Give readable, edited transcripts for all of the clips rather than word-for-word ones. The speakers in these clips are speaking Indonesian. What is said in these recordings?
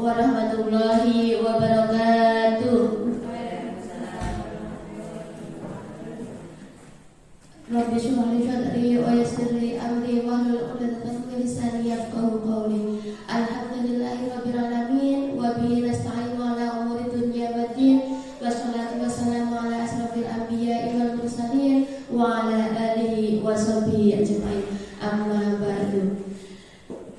warahmatullahi wabarakatuh. Rabbi shrah li sadri wa yassir li amri wahlul 'uqdatam min lisani yafqahu qawli. Alhamdulillahi rabbil alamin wa bihi nasta'inu ala umuri dunya waddin. Wassalatu wassalamu ala asrofil anbiya'i wal mursalin wa ala alihi wa sahbihi ajma'in. Amma ba'du.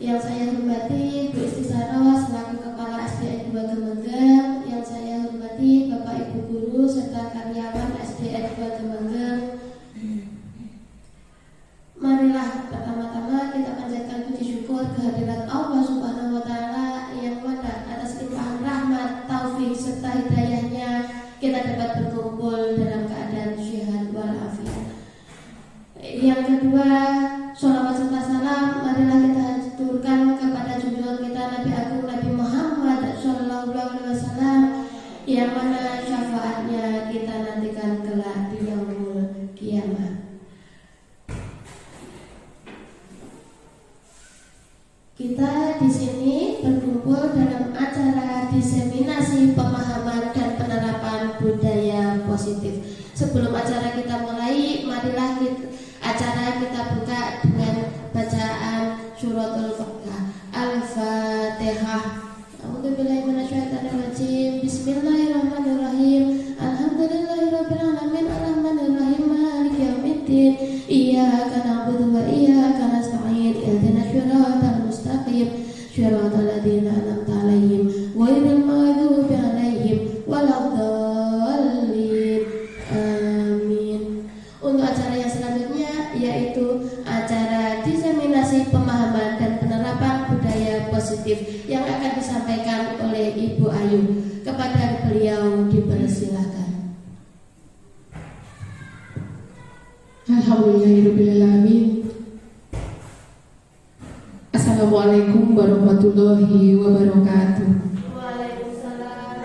Yang saya hormati Bu Istisarah selaku Kepala SDN 2 Gemenggang, yang saya hormati Bapak Ibu guru serta karyawan SDN 2 Gemenggang. Marilah pertama-tama kita panjatkan puji syukur kehadirat Allah Subhanahu wa taala yang mana atas limpahan rahmat, taufik serta hidayahnya kita dapat berkumpul dalam keadaan sehat walafiat. Yang kedua, sholawat serta salam marilah kita haturkan kepada junjungan kita Nabi Agung Nabi Muhammad sallallahu alaihi wasallam yang mana syafaatnya kita nantikan kelak di yaumul kiamat. Kita di sini berkumpul dalam acara diseminasi pemahaman dan penerapan budaya positif. Sebelum acara kita mulai, marilah acara kita buka dengan bacaan suratul Al-Fatihah. A'udzubillahi minasyaitonir rajim. Bismillahirrahmanirrahim. Alhamdulillahirabbil alamin arrahmanirrahim maliki yaumiddin. Iyyaka na'budu wa iyyaka nasta'in. Ihdinas siratal mustaqim. Siratal ladzina an'amta 'alaihim ghairil maghdubi 'alaihim waladdallin. Amin. Untuk acara yang selanjutnya yaitu acara diseminasi pemahaman dan penerapan budaya positif yang akan disampaikan oleh Ibu Ayu. Kepada beliau dipersilakan. Alhamdulillahirrahmanirrahim. Assalamualaikum warahmatullahi wabarakatuh. Waalaikumsalam.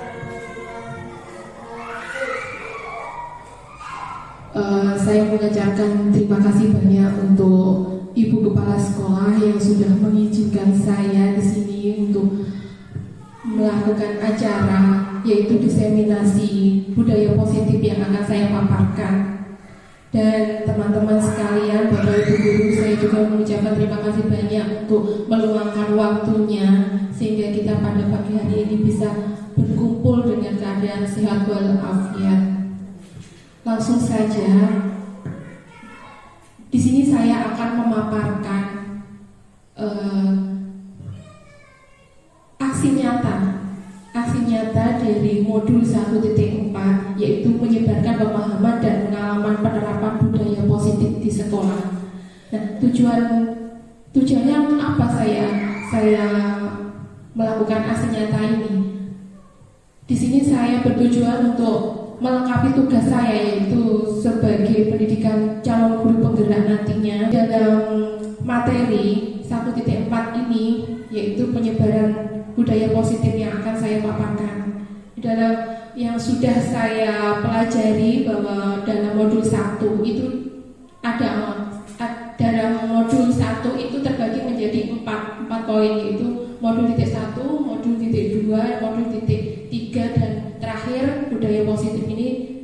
Saya mengucapkan terima kasih banyak untuk Ibu Kepala Sekolah yang sudah mengizinkan saya di sini untuk melakukan acara yaitu diseminasi budaya positif yang akan saya paparkan. Dan teman-teman sekalian, Bapak Ibu guru, saya juga mengucapkan terima kasih banyak untuk meluangkan waktunya sehingga kita pada pagi hari ini bisa berkumpul dengan keadaan sehat walafiat. Langsung saja, di sini saya akan memaparkan aksi nyata dari modul 1.4 yaitu menyebarkan pemahaman dan pengalaman penerapan budaya positif di sekolah. Nah, tujuannya apa saya melakukan aksi nyata ini? Di sini saya bertujuan untuk melengkapi tugas saya yaitu sebagai pendidikan calon guru penggerak nantinya dalam materi 1.4 ini yaitu penyebaran budaya positif yang akan saya paparkan. Dalam yang sudah saya pelajari bahwa dalam modul 1 itu dalam modul 1 itu terbagi menjadi 4 poin yaitu modul titik 1, modul titik 2, modul titik 3 dan terakhir budaya positif ini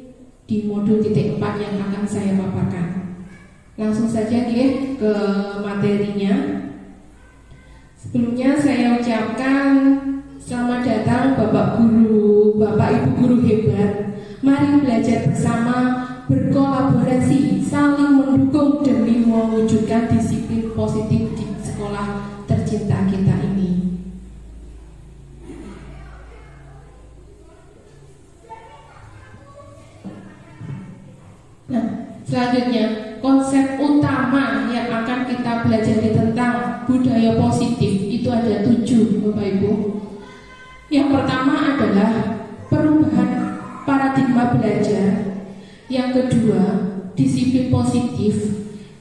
di modul titik 4 yang akan saya paparkan. Langsung saja ke materinya. Sebelumnya saya ucapkan selamat datang Bapak Guru, Bapak Ibu Guru hebat. Mari belajar bersama, berkolaborasi, saling mendukung demi mewujudkan disiplin positif di sekolah tercinta kita ini. Nah, selanjutnya konsep utama yang akan kita pelajari tentang budaya positif itu ada 7, Bapak Ibu. Yang pertama adalah perubahan paradigma belajar. Yang kedua, disiplin positif.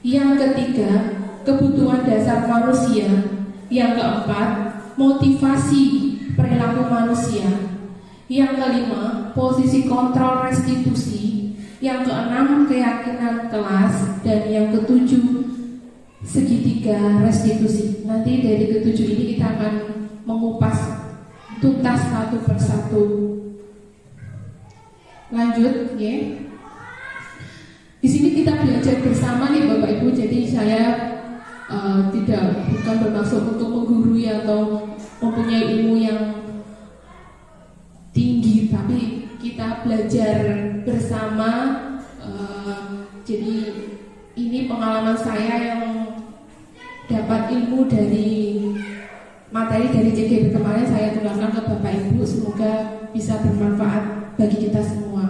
Yang ketiga, kebutuhan dasar manusia. Yang keempat, motivasi perilaku manusia. Yang kelima, posisi kontrol restitusi. Yang keenam, keyakinan kelas. Dan yang ketujuh, segitiga restitusi. Nanti dari ketujuh ini kita akan mengupas tuntas satu persatu. Lanjut, ya. Di sini kita belajar bersama nih Bapak Ibu. Jadi saya bukan bermaksud untuk menggurui atau mempunyai ilmu yang tinggi, tapi kita belajar bersama. Jadi ini pengalaman saya yang dapat ilmu dari materi dari CGB kemarin saya tularkan ke Bapak Ibu. Semoga bisa bermanfaat bagi kita semua.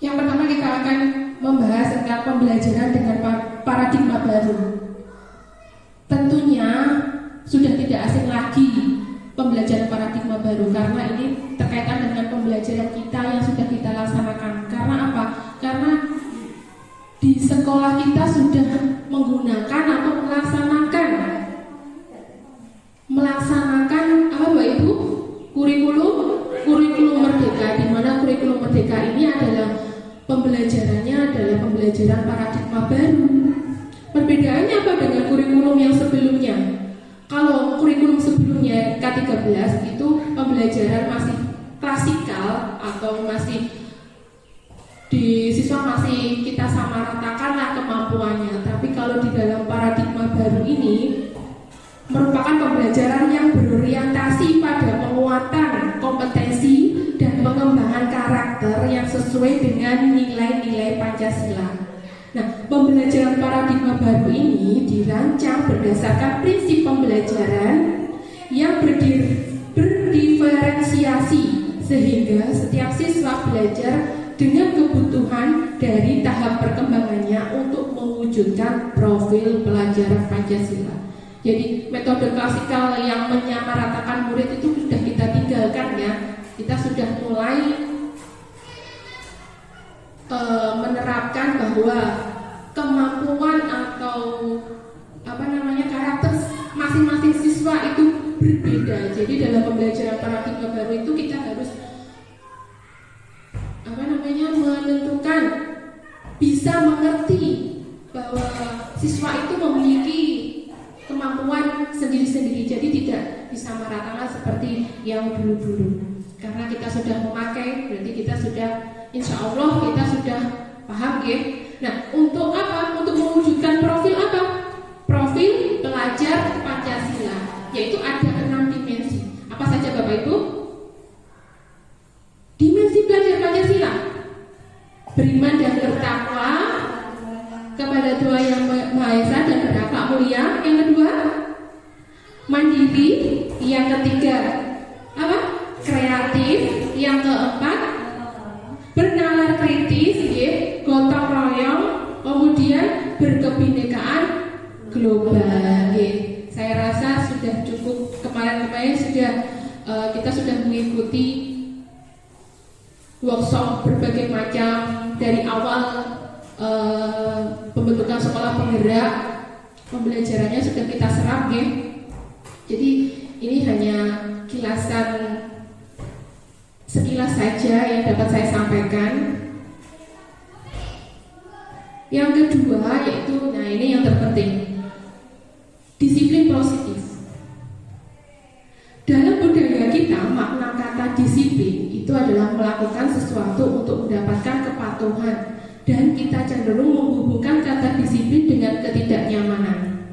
Yang pertama kita akan membahas tentang pembelajaran dengan paradigma baru. Tentunya sudah tidak asing lagi pembelajaran paradigma baru, karena ini terkaitan dengan pembelajaran kita yang sudah kita laksanakan. Karena apa? Karena di sekolah kita sudah menggunakan atau melaksanakan apa Bapak Ibu? Kurikulum merdeka, di mana kurikulum merdeka ini adalah pembelajarannya adalah pembelajaran paradigma baru. Perbedaannya apa dengan kurikulum yang sebelumnya? Kalau kurikulum sebelumnya K13 itu pembelajaran masih klasikal atau masih di siswa masih kita samaratakanlah kemampuannya. Tapi kalau di dalam paradigma baru ini merupakan pembelajaran yang berorientasi pada penguatan kompetensi dan pengembangan karakter yang sesuai dengan nilai-nilai Pancasila. Nah, pembelajaran paradigma baru ini dirancang berdasarkan prinsip pembelajaran yang berdiferensiasi sehingga setiap siswa belajar dengan kebutuhan dari tahap perkembangannya untuk mewujudkan profil pelajaran Pancasila. Jadi metode klasikal yang menyamaratakan murid itu sudah kita tinggalkan ya. Kita sudah mulai menerapkan bahwa kemampuan atau karakter masing-masing siswa itu berbeda. Jadi dalam pembelajaran paradigma baru itu kita harus menentukan, bisa mengerti bahwa siswa itu memiliki kemampuan sendiri-sendiri. Jadi tidak disamaratakan seperti yang dulu-dulu. Karena kita sudah memakai, berarti kita sudah, insya Allah kita sudah paham ya. Nah, untuk apa? Untuk mewujudkan profil apa? Profil pelajar Pancasila, yaitu ada 6 dimensi. Apa saja Bapak Ibu? Dimensi pelajar Pancasila: beriman dan bertakwa kepada Tuhan Yang Maha Esa dan berakhlak mulia. Yang kedua, mandiri. Yang ketiga, apa? Kreatif. Yang keempat, bernalar kritis, gotong royong. Kemudian berkebinekaan global. Saya rasa sudah cukup. Kemarin sudah kita sudah mengikuti workshop berbagai macam dari awal pembentukan sekolah penggerak. Pembelajarannya sudah kita serap ya. Jadi ini hanya sekilas saja yang dapat saya sampaikan. Yang kedua yaitu, nah ini yang terpenting, disiplin positif. Dalam budaya kita, makna kata disiplin itu adalah melakukan sesuatu untuk mendapatkan kepatuhan, dan kita cenderung menghubungkan kata disiplin dengan ketidaknyamanan.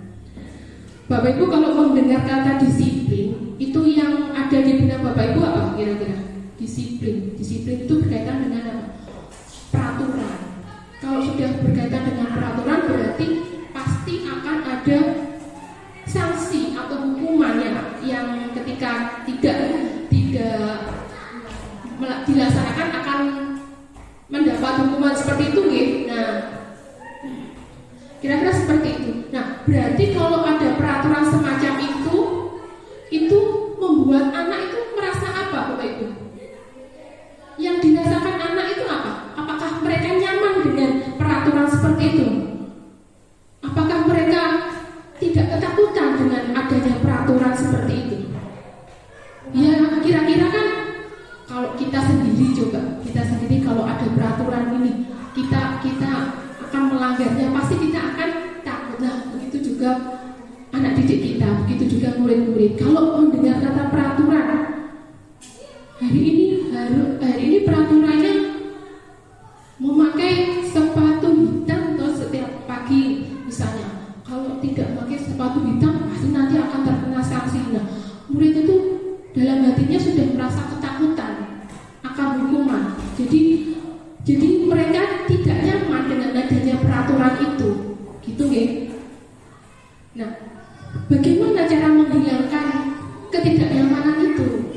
Bapak Ibu kalau mendengar kata disiplin, itu yang ada di benak Bapak Ibu apa kira-kira? Disiplin itu berkaitan dengan apa? Peraturan. Kalau sudah berkaitan dengan peraturan berarti pasti akan ada sanksi atau hukuman yang ketika tidak dilaksanakan akan mendapat hukuman seperti itu ya. Nah, kira-kira seperti itu. Nah, berarti kalau ada peraturan semacam itu membuat anak itu merasa apa Bapak Ibu? Yang dirasakan anak itu apa? Apakah mereka nyaman dengan peraturan seperti itu? Apakah mereka tidak ketakutan dengan adanya peraturan seperti itu? Ya kira-kira kan kalau kita sendiri kalau ada peraturan ini kita akan melanggarnya, pasti kita akan takut. Nah begitu juga juga anak didik kita, begitu juga murid-murid. Kalau mendengar kata peraturan, hari ini peraturannya memakai sepatu hitam atau setiap pagi misalnya. Kalau tidak pakai sepatu hitam pasti nanti akan terkena sanksi. Nah, murid itu dalam hatinya sudah merasa ketakutan akan hukuman. Jadi mereka tidak nyaman dengan adanya peraturan itu, gitu nggih. Nah, bagaimana cara menghilangkan ketidaknyamanan itu?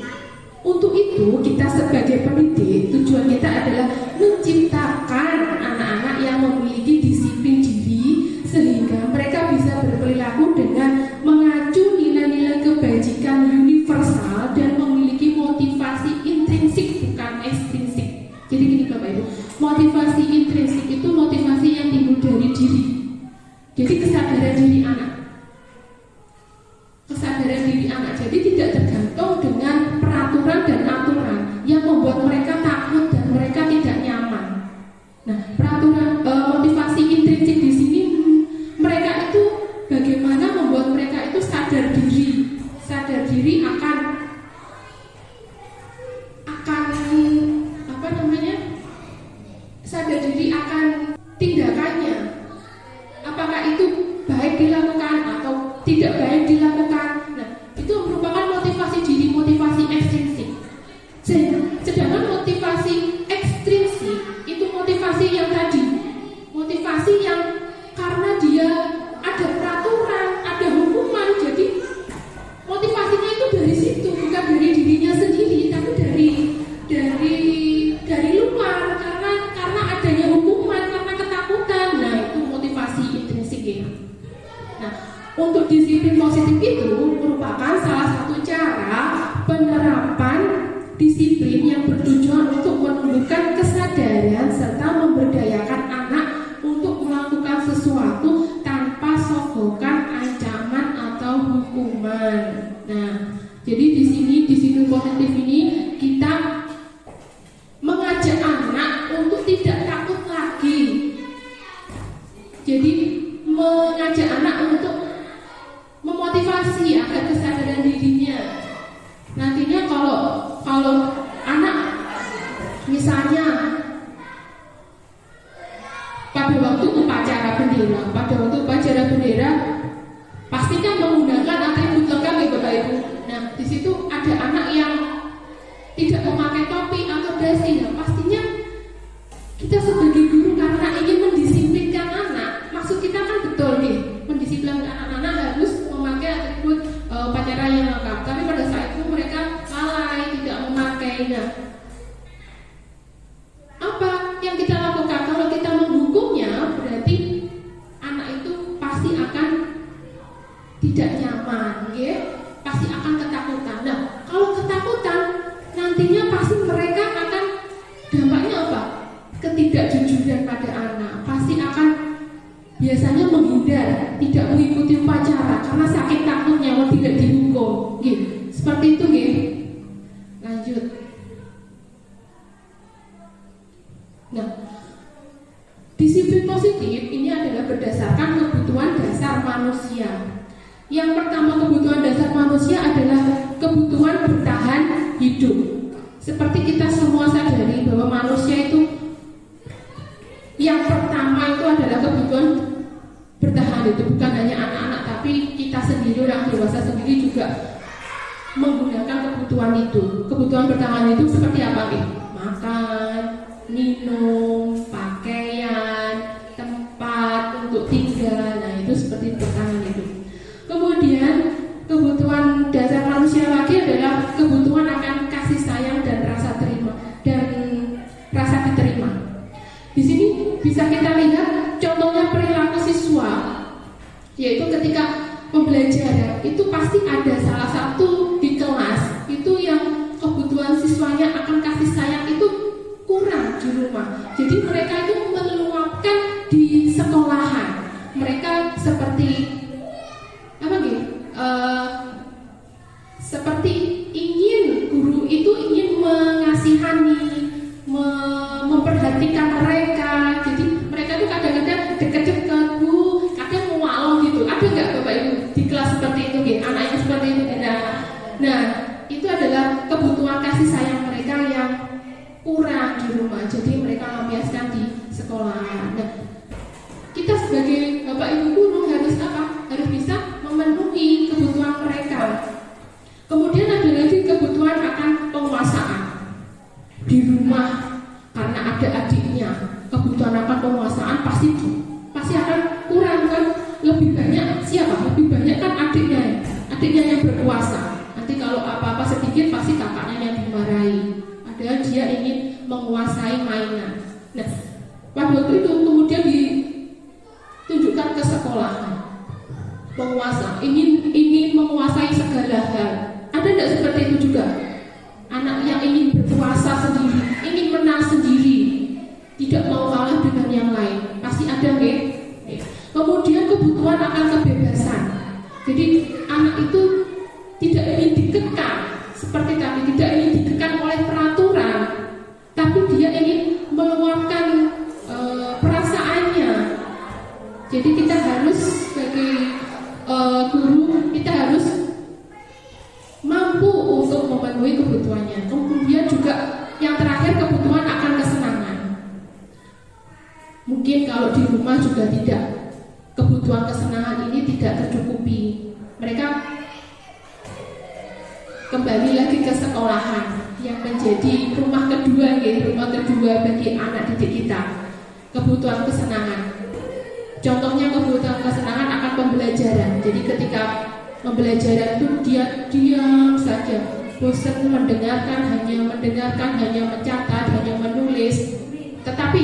Untuk itu kita sebagai pendidik, tujuan kita adalah menciptakan anak-anak yang memiliki disiplin diri sehingga mereka bisa berperilaku dengan mengacu nilai-nilai kebajikan universal dan memiliki motivasi intrinsik bukan ekstrinsik. Jadi gini Bapak Ibu, motivasi intrinsik itu motivasi yang timbul dari diri. Jadi kesadaran diri anak. Kesadaran diri anak. Jadi tidak tergantung dengan peraturan dan aturan yang membuat mereka takut dan mereka tidak nyaman. Nah, peraturan motivasi intrinsik di sini mereka itu bagaimana membuat mereka itu sadar diri akan apa namanya? Sadar diri akan tindakannya. Apakah itu baik dilakukan atau tidak baik dilakukan? Nah, itu merupakan motivasi diri, motivasi ekstrinsik. Sedangkan motivasi ekstrinsik itu motivasi yang tadi, motivasi yang karena dia ada peraturan, ada hukuman, jadi motivasinya itu dari situ, bukan dari dirinya sendiri, tapi dari luar, karena adanya hukuman, karena ketakutan. Nah, itu motivasi intrinsik ya. Nah, untuk disiplin positif itu merupakan salah satu cara penerapan disiplin yang bertujuan untuk menumbuhkan kesadaran serta memberdayakan anak untuk melakukan sesuatu tanpa sogokan, ancaman atau hukuman. Nah, jadi di sini disiplin positif ini kita mengajak anak untuk tidak takut lagi. Jadi mengajak anak untuk memotivasi agar kesadaran dirinya. Nantinya kalau anak misalnya pada waktu upacara bendera pasti kan menggunakan atribut lengkap ya Bapak Ibu. Nah, di situ ada anak yang tidak memakai topi atau dasi. Nah, pastinya kita sebagai guru karena ingin mendisiplinkan anak, maksud kita kan betul nih, mendisiplinkan anak-anak harus memakai atribut upacara yang lengkap. Tapi pada saat itu mereka lalai, tidak memakai. Nah, apa yang kita lakukan? Kalau kita menghukumnya, berarti anak itu pasti akan tidak nyaman, ya? Pasti akan ketakutan. Nah, kalau ketakutan, nantinya pasti mereka akan dampaknya apa? Ketidakjujuran pada anak. Pasti akan biasanya menghindar, tidak mengikuti upacara karena sakit takutnya kalau tidak dihukum. Gitu. Seperti itu, gitu. Lanjut. Nah, disiplin positif ini adalah berdasarkan kebutuhan dasar manusia. Yang pertama kebutuhan dasar manusia adalah kebutuhan bertahan hidup. Seperti kita semua sadari bahwa manusia itu yang pertama itu adalah kebutuhan bertahan hidup. Bukan hanya anak-anak, tapi kita sendiri, orang dewasa sendiri juga menggunakan kebutuhan itu. Kebutuhan bertahan hidup seperti apa? Makan, minum, pakaian, tempat untuk tinggal. Nah, itu seperti bertahan hidup. Kemudian kebutuhan dasar manusia lagi adalah kebutuhan akan kasih sayang dan rasa terima dan rasa diterima. Di sini bisa kita lihat contohnya perilaku siswa, yaitu ketika pembelajaran itu pasti ada salah satu di kelas itu yang kebutuhan siswanya akan kasih sayang itu kurang di rumah. Jadi mereka itu meluapkan di sekolahan. Mereka seperti apa gitu? Seperti ingin guru itu ingin mengasihani, memperhatikan mereka. Jadi mereka tuh kadang-kadang deket-deket, kadang mau gitu. Ada nggak Bapak Ibu guru harus apa? Harus bisa memenuhi kebutuhan mereka. Kemudian ada lagi kebutuhan akan penguasaan di rumah, karena ada adiknya. Kebutuhan akan penguasaan pasti akan kurang kan? Lebih banyak siapa? Lebih banyak kan adiknya yang berkuasa. Nanti kalau apa-apa sedikit pasti kakaknya yang dimarahi. Padahal dia ingin menguasai mainan. Nah, pada waktu itu kemudian ditunjukkan ke sekolah. Penguasa ingin menguasai segala hal. Ada tidak seperti itu juga? Anak yang ingin berkuasa sendiri, ingin menang sendiri, tidak mau kalah dengan yang lain. Pasti ada, nggih? Kemudian kebutuhan akan kebebasan. Jadi anak itu tidak ingin dikekang seperti tadi, tidak ingin dikekang oleh peraturan, tapi dia ingin meluapkan perasaannya. Jadi kita harus sebagai guru, kita harus mampu untuk memenuhi kebutuhannya. Kemudian juga yang terakhir, kebutuhan akan kesenangan. Mungkin kalau di rumah juga tidak, kebutuhan kesenangan ini tidak tercukupi. Mereka kembali lagi ke sekolahan yang menjadi rumah kedua, rumah kedua bagi anak didik kita. Kebutuhan kesenangan. Contohnya kebutuhan kesenangan akan pembelajaran. Jadi ketika pembelajaran itu dia diam saja, bosan mendengarkan, hanya mencatat, hanya menulis. Tetapi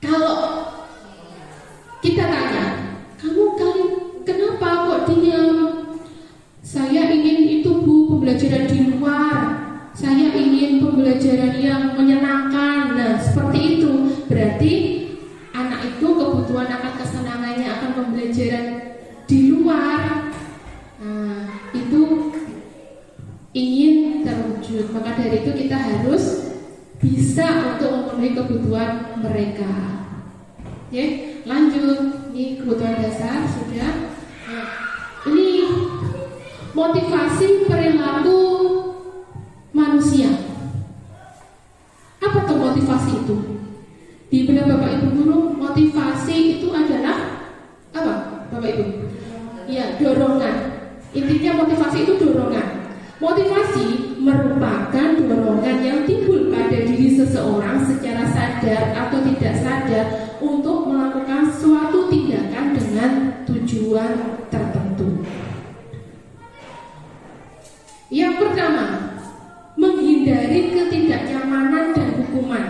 kalau kita tanya, kamu kenapa kok diam? Saya ingin itu Bu, pembelajaran di luar. Saya ingin pembelajaran yang menyenangkan. Nah, seperti itu. Berarti anak itu kebutuhan akan kesenangannya, akan pembelajaran di luar. Nah, itu ingin terwujud. Maka dari itu kita harus bisa untuk memenuhi kebutuhan mereka. Oke, lanjut. Ini kebutuhan dasar sudah. Nah, ini motivasi perilaku manusia. Apa tuh motivasi itu? Di benak Bapak Ibu guru, motivasi itu adalah apa, Bapak Ibu? Ya, dorongan. Intinya motivasi itu dorongan. Motivasi merupakan dorongan yang timbul pada diri seseorang secara sadar atau tidak sadar untuk melakukan suatu tindakan dengan tujuan tertentu. Yang pertama, menghindari ketidaknyamanan dan hukuman.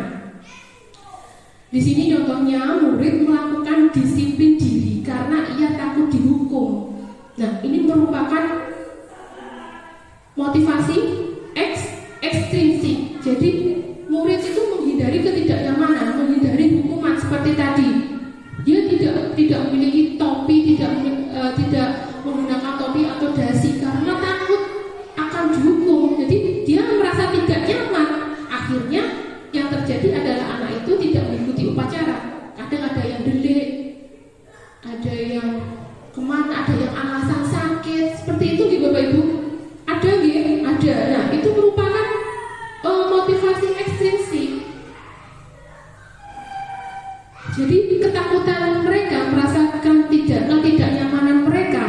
Di sini contohnya murid melakukan disiplin diri karena ia takut dihukum. Nah, ini merupakan motivasi ekstrinsik. Jadi murid itu menghindari ketidaknyamanan, menghindari hukuman seperti tadi. Dia tidak memiliki topi, tidak menggunakan topi atau dasi karena takut akan dihukum. Jadi dia merasa tidak nyaman. Akhirnya yang terjadi adalah anak itu tidak mengikuti upacara. Kadang ada yang delik, ada yang kemana, ada yang alasan sakit. Seperti itu gitu Bapak Ibu. Ada gitu? Ada. Nah, itu merupakan motivasi ekstrinsik. Jadi ketakutan mereka, merasakan ketidaknyamanan mereka.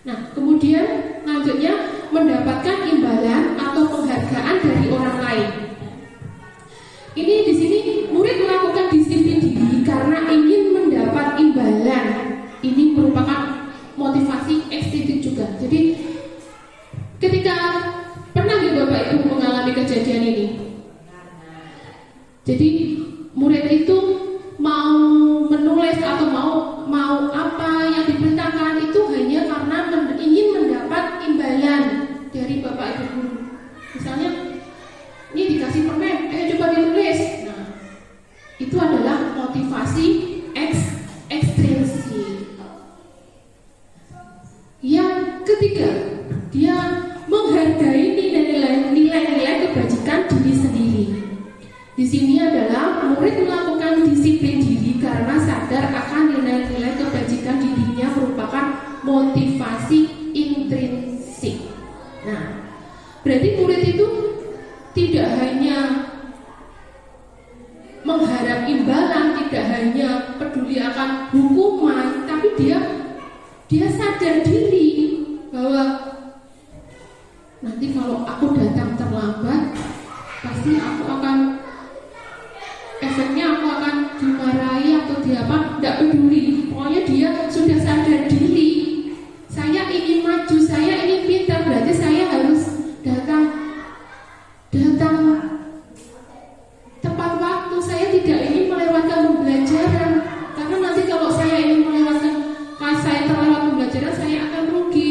Nah, kemudian lanjutnya mendapatkan imbalan atau penghargaan dari orang lain. Ini di sini murid melakukan disiplin diri karena ingin mendapat imbalan. Ini merupakan motivasi ekstrinsik juga. Jadi ketika pernah Bapak Ibu mengalami kejadian ini. Jadi murid itu mau menulis atau mau apa yang diperintahkan itu hanya karena ingin mendapat imbalan dari Bapak Ibu guru. Misalnya ini dikasih permen, coba ditulis. Nah, itu adalah motivasi ekstrinsik. Yang ketiga, dia menghargai nilai-nilai kebajikan diri sendiri. Di sini adalah murid melakukan disiplin diri karena sadar akan nilai-nilai kebajikan dirinya merupakan motivasi intrinsik. Nah, berarti murid itu tidak hanya mengharap imbalan, tidak hanya peduli akan hukuman, dia sadar diri bahwa nanti kalau aku datang terlambat pasti aku akan efeknya aku akan dimarahi atau diapa, tidak peduli. Pokoknya dia sudah sadar diri. Saya ingin maju, saya ingin pintar, berarti saya harus datang tepat waktu. Saya tidak ingin melewatkan pembelajaran, karena nanti kalau saya ingin melewatkan, kalau saya terlewat pembelajaran, saya akan rugi.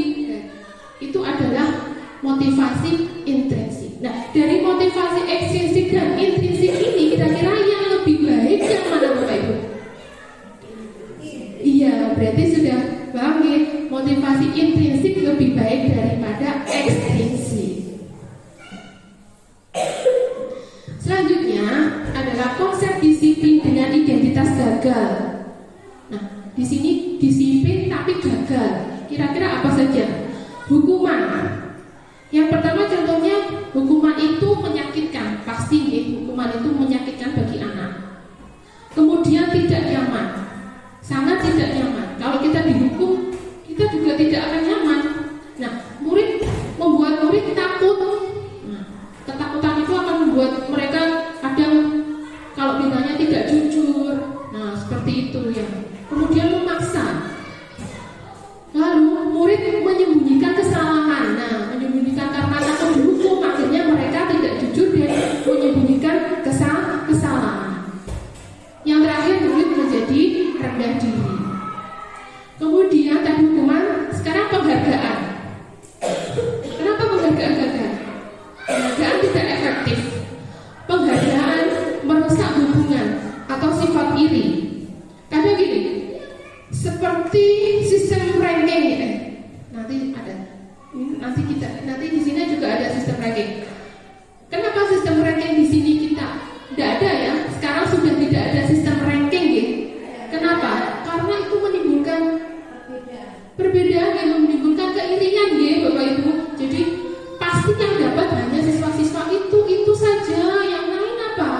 Itu adalah motivasi intrinsik. Nah, dari motivasi ekstrinsik dan intrinsik ini kira-kira yang lebih baik yang mana Bapak Ibu? Iya, berarti sudah bangkit. Motivasi intrinsik lebih baik daripada ekstrinsik. Selanjutnya adalah konsep disiplin dengan identitas gagal. Nah, di sini disiplin tapi gagal. Kira-kira apa saja? Hukuman. Yang pertama contohnya, hukuman itu menyakitkan. Pasti ya, hukuman itu menyakitkan bagi anak. Kemudian tidak nyaman, sangat tidak nyaman. Kalau kita dihukum, kita juga tidak akan nyaman. Nah, membuat murid takut. Nah, ketakutan itu akan membuat mereka kadang kalau ditanya tidak jujur. Nah, seperti itu ya. Kemudian memaksa. Lalu murid menyembunyikan kesalahan. Nah, menyembunyikan karena takut dihukum, akhirnya mereka tidak jujur dan menyembunyikan kesalahan. Yang terakhir, murid menjadi rendah diri. Kemudian tadi hukuman, sekarang penghargaan. Kenapa penghargaan gagal? Penghargaan tidak efektif. Penghargaan merusak hubungan atau sifat iri. Karena gini, seperti sistem ranking nanti di sini juga ada sistem ranking. Kenapa sistem ranking di sini kita tidak ada ya? Sekarang sudah tidak ada sistem ranking ya. Kenapa? Karena itu menimbulkan perbedaan yang menimbulkan keirian ya Bapak Ibu. Jadi pasti yang dapat hanya siswa-siswa itu saja. Yang lain apa?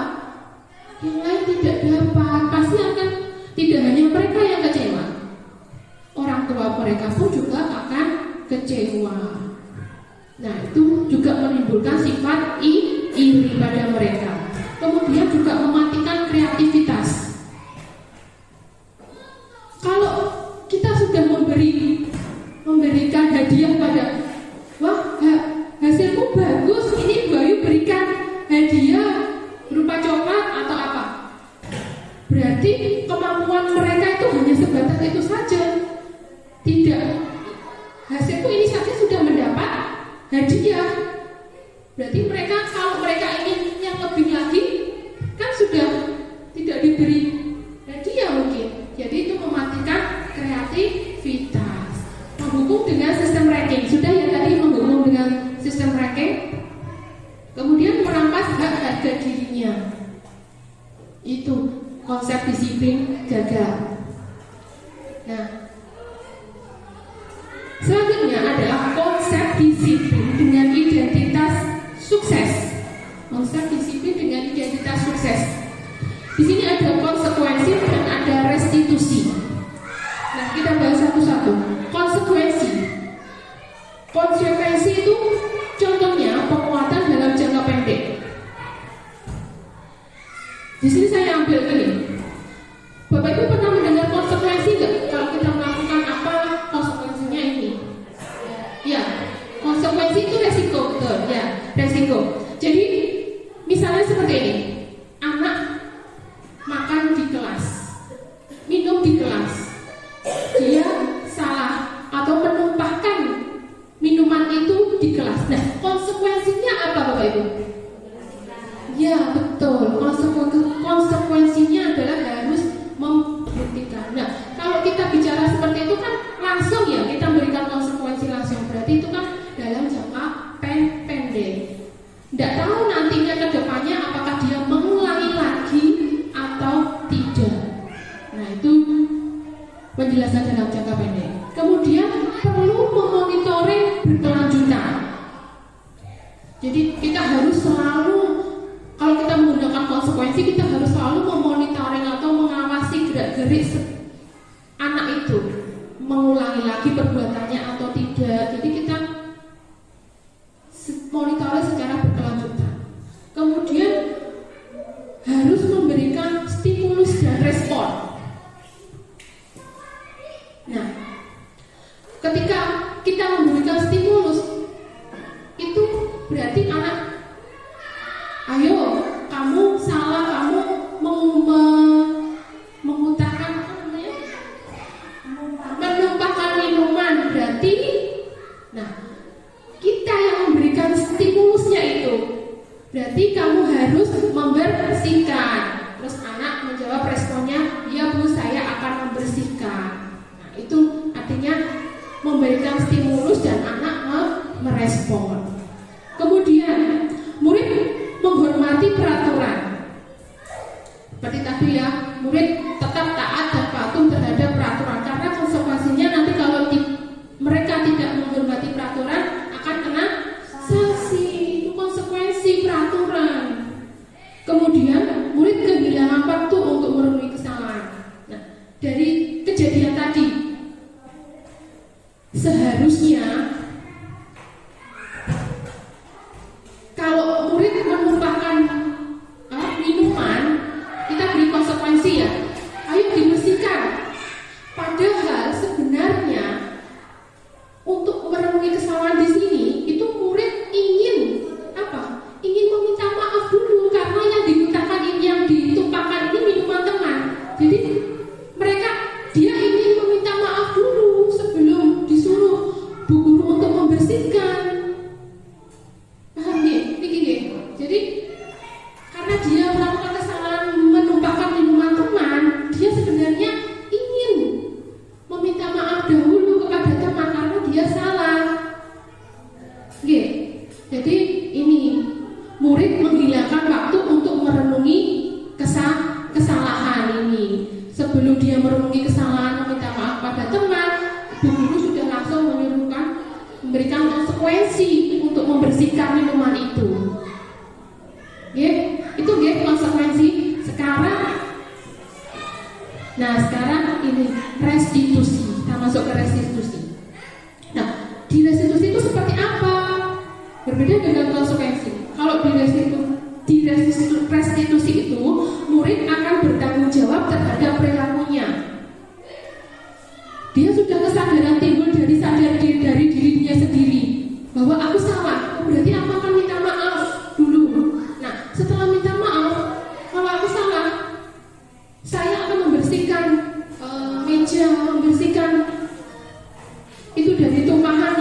Yang lain tidak dapat. Pasti akan tidak hanya mereka yang kecewa, orang tua mereka pun juga akan kecewa. Nah, itu juga menimbulkan sifat iri pada mereka. Kemudian juga mematikan kreativitas. Kalau kita sudah memberikan hadiah pada, wah hasilmu bagus, ini Bayu berikan hadiah berupa coklat atau apa, berarti kemampuan mereka itu hanya sebatas itu saja. Tidak, hasilku ini saja sudah mendapat hadiah. Berarti mereka, kalau mereka ingin yang lebih lagi, kan sudah tidak diberi hadiah mungkin. Jadi itu mematikan kreativitas. Menghukum dengan sistem ranking. Sudah ya tadi menghukum dengan sistem ranking. Kemudian merampas hak harga dirinya. Itu konsep disiplin gagal. Nah, selanjutnya adalah konsep disiplin dengan identitas sukses. Konsep disiplin dengan identitas sukses. Di sini ada konsekuensi dan ada restitusi. Nah, kita bahas satu-satu. Konsekuensi itu contohnya penguatan dalam jangka pendek. Di sini saya ambil ini. Bapak Ibu pernah mendengar konsekuensi enggak? Kalau kita melakukan apa, konsekuensinya ini. Ya, konsekuensi itu resiko, betul. Ya, resiko. Jadi, misalnya seperti ini. Anak makan di kelas, minum di kelas. Dia salah atau menumpahkan minuman itu di kelas. Nah, konsekuensinya apa Bapak Ibu? Ya, betul. Konsekuensinya adalah harus membuktikan. Nah, kalau kita bicara seperti itu kan langsung ya, kita berikan konsekuensi langsung. Berarti itu kan dalam jangka pendek. Tidak tahu nantinya ke depannya apakah dia mengulangi lagi atau tidak. Nah, itu penjelasan dalam jangka pendek. Kemudian perlu memonitoring berkelanjutan. Jadi kita harus selalu, kalau kita menggunakan konsekuensi, kita harus selalu memonitoring atau mengawasi gerak-gerik anak itu. mengulangi lagi perbuatannya atau tidak. Jadi kita monitornya secara berkelanjutan. Kemudian harus memberikan stimulus dan respon. Nah, ketika kita memberikan stimulus, itu berarti anak, ayo kamu salah, kamu memutarkan menumpahkan minuman, berarti nah kita yang memberikan stimulusnya itu, berarti kamu harus membersihkan. Terus anak menjawab responnya, ya Bu, saya akan membersihkan. Nah, itu artinya memberikan stimulus dan anak merespon. Kemudian murid menghormati peraturan. Seperti tadi ya, murid tetap taat dan patuh terhadap peraturan, karena konsekuensinya nanti kalau mereka tidak menghormati peraturan akan kena sanksi. Itu konsekuensi peraturan. Kemudian murid kehilangan waktu untuk merenungi kesalahan. Nah, dari kejadian tadi, seharusnya kalau murid menumpahkan minuman, kita beri konsekuensi ya, ayo dibersihkan. Padahal sebenarnya untuk merenungi kesalahan di sini itu murid ingin apa? Ingin meminta maaf dulu, karena yang ditumpahkan ini minuman teman. Jadi dia ingin meminta maaf dulu sebelum disuruh Bu Guru untuk membersihkan. Paham ya? Jadi karena dia melakukan kesalahan menumpahkan minuman teman, dia sebenarnya ingin meminta maaf dahulu kepada teman karena dia salah. Jadi ini murid menghilangkan waktu untuk merenungi kesalahan ini. Sebelum dia merenungi kesalahan meminta maaf pada teman, Bu Guru sudah langsung memberikan konsekuensi untuk membersihkan minuman itu. Itu konsekuensi. Sekarang ini restitusi. Kita masuk ke restitusi. Nah, di restitusi itu seperti apa? Berbeda dengan konsekuensi. Kalau di restitusi itu, murid akan bertanggung jawab terhadap perilakunya. Dia sudah kesadaran timbul dari dirinya sendiri bahwa aku salah. Berarti aku akan minta maaf dulu. Nah, setelah minta maaf, kalau aku salah, saya akan membersihkan meja, membersihkan itu dari tumpahan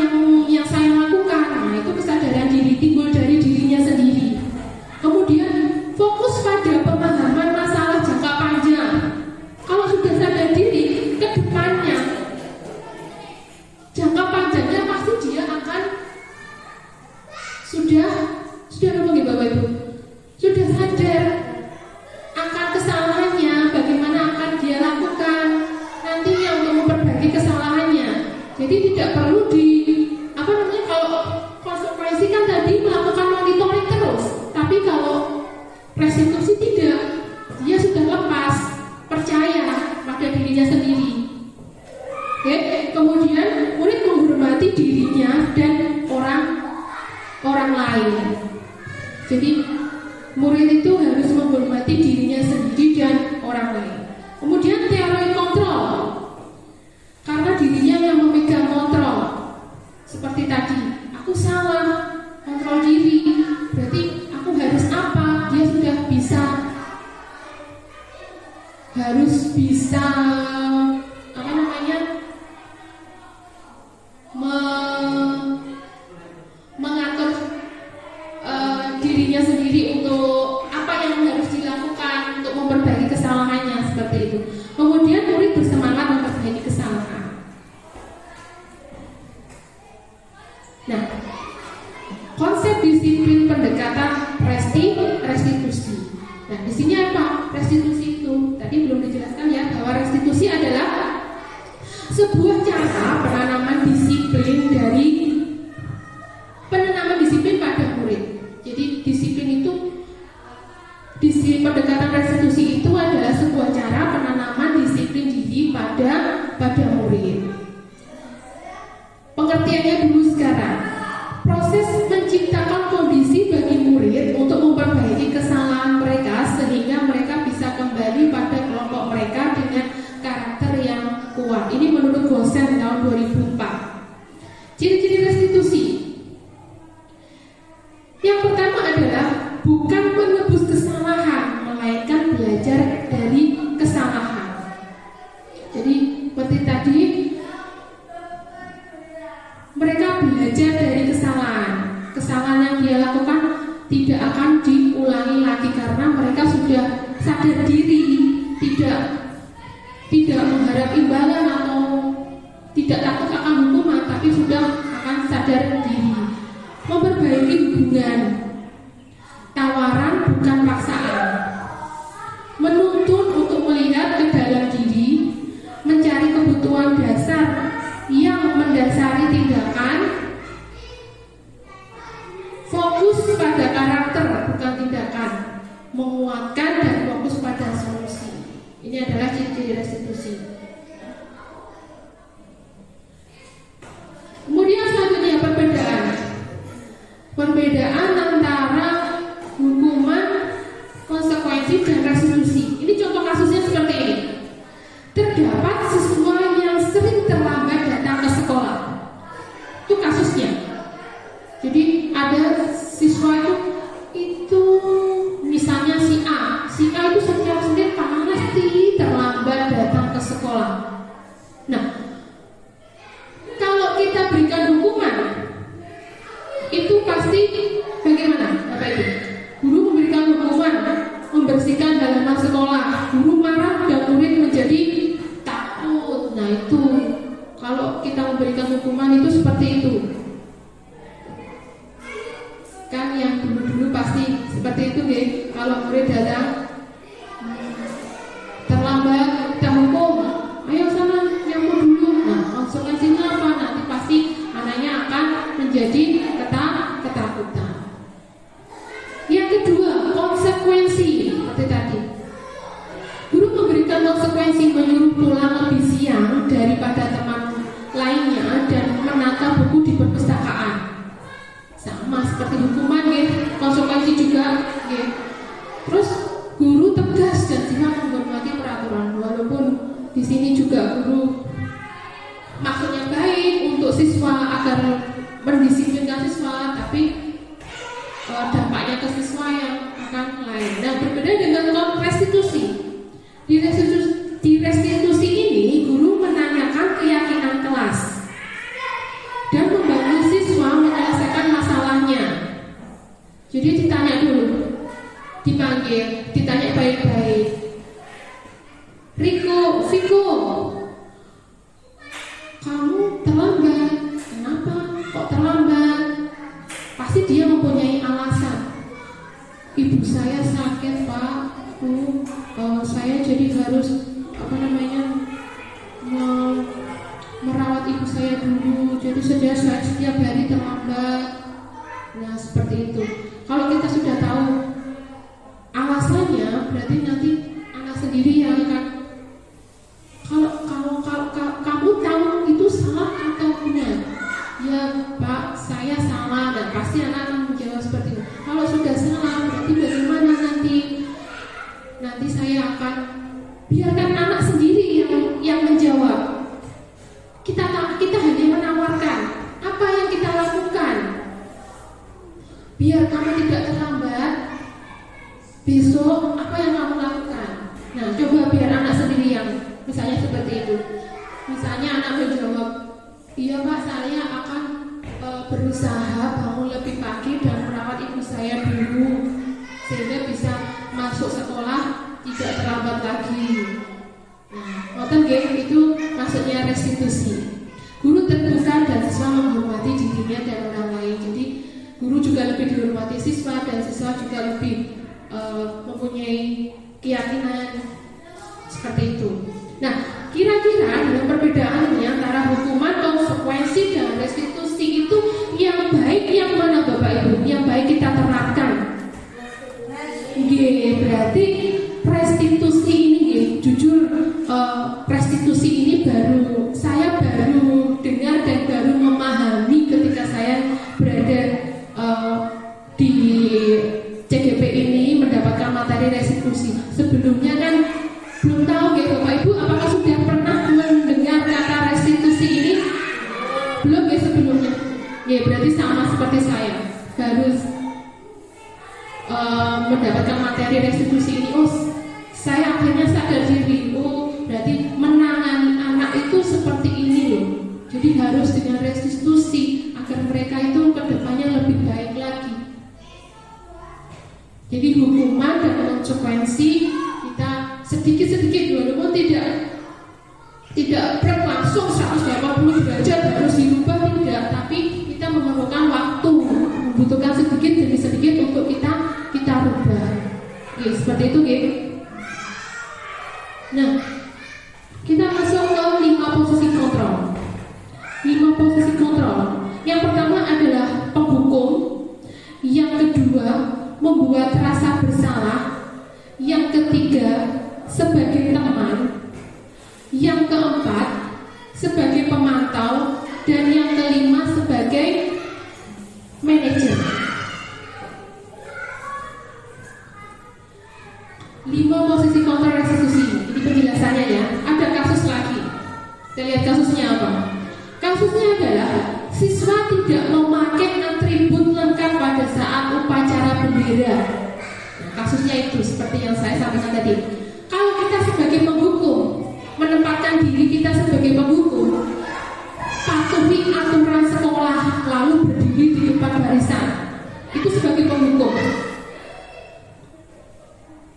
yang saya lakukan. Nah, itu kesadaran diri timbul dari dirinya sendiri. Kemudian fokus pada pemahaman masalah jangka panjang. Kalau sudah sadar diri, ke depannya jangka panjangnya pasti dia akan sudah ngomongin Bapak Ibu, sudah sadar akan kesalahannya, bagaimana akan dia lakukan nantinya untuk memperbaiki kesalahannya. Jadi tidak perlu kalau konsekuensi kan tadi melakukan monitoring terus, tapi kalau restitusi tidak, dia sudah lepas, percaya pada dirinya sendiri. Kemudian murid menghormati dirinya dan orang lain. Jadi murid itu harus menghormati dirinya sendiri dan orang lain. Kemudian teori kontrol, karena dirinya yang memegang kontrol. Seperti tadi, aku salah, kontrol diri. Berarti aku harus apa? Dia sudah harus bisa mengatur dirinya sendiri untuk apa yang harus dilakukan untuk memperbaiki kesalahannya, seperti itu. Kemudian murid bersemangat memperbaiki kesalahan. Nah, konsep disiplin pendekatan restitusi. Nah, di sini apa? Restitusi itu tadi belum dijelaskan ya, bahwa restitusi adalah sebuah cara penanaman disiplin pada murid. Jadi disiplin itu, pendekatan restitusi itu adalah sebuah cara penanaman disiplin diri pada murid. pengertiannya dulu sekarang. Proses menciptakan kondisi bagi murid untuk memperbaiki kesalahan mereka sehingga mereka bisa kembali pada kelompok mereka dengan karakter yang kuat. Ini menurut Gosen tahun 2004. Ciri-ciri restitusi. Yang pertama adalah bukan menebus kesalahan, melainkan belajar dari kesalahan. Jadi seperti tadi, mereka belajar dari kesalahan yang dia lakukan tidak akan diulangi lagi karena mereka sudah sadar diri, tidak mengharap imbalan atau tidak takut akan hukuman, tapi sudah akan sadar diri. Memperbaiki hubungan, tawaran bukan paksaan, menuntun untuk melihat ke dalam diri, mencari kebutuhan dasar yang mendasari tindakan, fokus pada karakter bukan tindakan, menguatkan dan fokus pada solusi. Ini adalah ciri-ciri restitusi. Kemudian selanjutnya perbedaan antara hukuman, konsekuensi dan restitusi. Ini contoh kasusnya seperti ini. Terdapat siswa yang sering terlambat datang ke sekolah. Itu kasusnya. Jadi ada siswa itu misalnya si A itu setiap Senin pasti terlambat datang ke sekolah. Nah, kalau kita berikan hukuman, itu pasti bagaimana Bapak Ibu? Guru memberikan hukuman, membersihkan halaman sekolah, guru marah dan murid menjadi takut. Nah itu, kalau kita memberikan hukuman itu seperti itu. Kan yang dulu-dulu pasti seperti itu deh. Kalau murid datang terlambat, kita hukum, ayo sana nyampur dulu. Nah konsekuensinya apa? Nanti pasti anaknya akan menjadi ketakutan. Yang kedua, konsekuensi seperti tadi. Guru memberikan konsekuensi menyuruh pulang lebih siang daripada teman lainnya dan menata buku di perpustakaan. Sama seperti hukuman ya, konsekuensi juga ya. Terus guru tegas dan siap menghormati peraturan, walaupun di sini juga guru maksudnya baik untuk siswa agar mendisiplinkan siswa, tapi dampaknya ke siswa yang akan lain. Nah, berbeda dengan restitusi. Di restitusi ini guru menanyakan keyakinan kelas dan membantu siswa menyelesaikan masalahnya. Jadi ditanya dulu, dipanggil, ditanya baik-baik. Viko, kamu terlambat. Kenapa kok terlambat? Pasti dia mempunyai alasan. Ibu saya sakit, Pak. Saya jadi harus merawat ibu saya dulu. Jadi saya setiap hari terlambat. Nah seperti itu. Kalau kita sudah tahu alasannya, berarti nanti anak sendiri yang akan. Kalau kamu tahu itu salah atau benar, ya Pak, saya salah, dan pasti anak akan menjawab seperti itu. Kalau sudah salah, berarti bagaimana nanti? Nanti saya akan biarkan anak sendiri yang menjawab. Kita hanya menawarkan apa yang kita lakukan. Biar kamu tidak terlambat. Besok apa yang kamu lakukan? Nah, coba biar anak sendiri yang misalnya seperti itu. Misalnya anak menjawab, iya Pak, saya akan berusaha bangun lebih pagi dan merawat ibu saya dulu sehingga bisa masuk sekolah tidak terlambat lagi. Nah, itu maksudnya restitusi. Guru terbuka dan siswa menghormati dirinya dan orang lain. Jadi guru juga lebih dihormati siswa dan siswa juga lebih mempunyai keyakinan seperti itu. Nah, kira-kira dalam perbedaannya antara hukuman, konsekuensi dan restitusi itu yang baik yang mana Bapak Ibu? Yang baik kita terapkan. Berarti restitusi ini, jujur restitusi ini saya baru dengar dan baru memahami materi restitusi ini, oh saya akhirnya sadar diri, oh berarti menangani anak itu seperti ini loh. Jadi harus dengan restitusi agar mereka itu kedepannya lebih baik lagi. Jadi hukuman dan konsekuensi kita sedikit-sedikit walaupun tidak berlangsung 180 derajat harus dirubah, tidak, tapi kita memerlukan waktu, membutuhkan sedikit demi sedikit untuk kita rubah. Oke, seperti itu, oke. Nah, kita masuk ke 5 posisi kontrol. 5 posisi kontrol. Yang pertama adalah penghukum. Yang kedua, membuat rasa bersalah. Yang ketiga, sebagai teman. Yang keempat, sebagai pemantau. Dan yang kelima, sebagai manajer. 5 posisi kontrol restitusi. Ini penjelasannya ya. Ada kasus lagi. Kita lihat kasusnya apa. Kasusnya adalah siswa tidak memakai atribut lengkap pada saat upacara bendera. Nah, kasusnya itu seperti yang saya sampaikan tadi. Kalau kita sebagai penghukum menempatkan diri kita sebagai penghukum, patuhi aturan sekolah lalu berdiri di depan barisan, itu sebagai penghukum.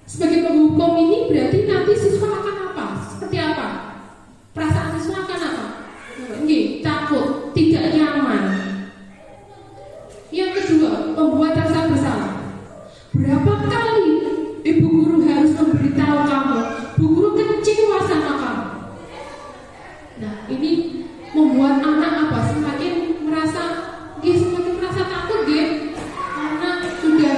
Sebagai penghukum ini berarti nanti siswa akan apa? Seperti apa? Perasaan siswa akan apa? Takut, tidak nyaman. Yang kedua, membuat rasa bersalah. Berapa kali ibu guru harus memberitahu kamu, bu guru kecewa sama kamu. Nah, ini membuat anak apa? Semakin merasa takut, karena sudah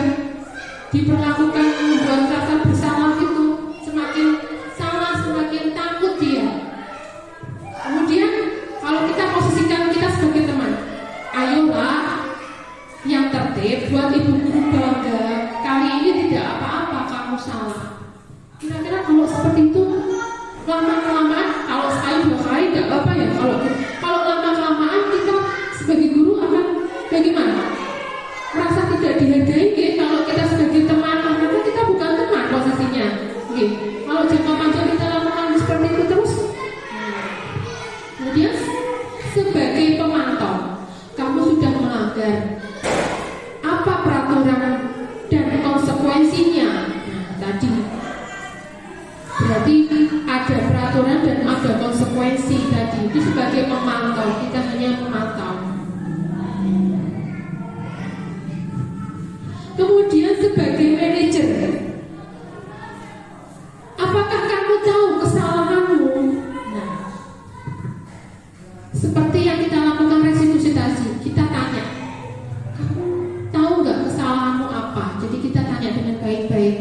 diperlakukan membuat rasa bersalah itu, semakin salah, semakin takut dia. Kemudian kalau kita posisikan kita sebagai teman, ayolah yang tertib, buat ibu guru bangga. Kali ini tidak apa-apa kamu salah. Kira-kira kalau seperti itu, lama-kelamaan, kalau sekali 2 kali tidak apa-apa ya. Kalau lama-kelamaan kita sebagai guru akan bagaimana? Merasa tidak dihargai. Kalau kita sebagai teman, karena kita bukan teman posisinya. Kalau jangka panjang kita lakukan seperti itu terus. Kemudian sebagai pemantau, kamu sudah melanggar. Apa peraturan dan konsekuensinya? Nah, tadi berarti ada peraturan dan ada konsekuensi tadi. Itu sebagai pemantau, kita hanya memantau. Kemudian sebagai manajer, apakah kamu tahu kesalahanmu? Nah, seperti yang kita lakukan restitusi tadi, kita tanya, kamu tahu nggak kesalahanmu apa? Jadi kita tanya dengan baik-baik.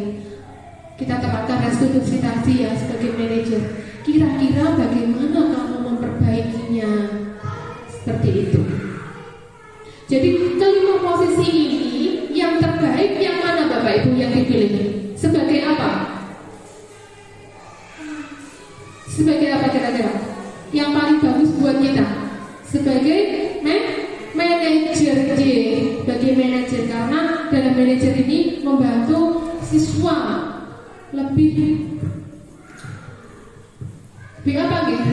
Kita terapkan restitusi tadi ya sebagai manajer. Kira-kira bagaimana kamu memperbaikinya? Seperti itu. Jadi kelima posisi ini yang terbaik yang mana Bapak Ibu yang dipilih? Sebagai apa? Sebagai apa kira-kira? Yang paling bagus buat kita? Sebagai manajer, sebagai manajer, karena dalam manajer ini membantu siswa lebih apa gitu?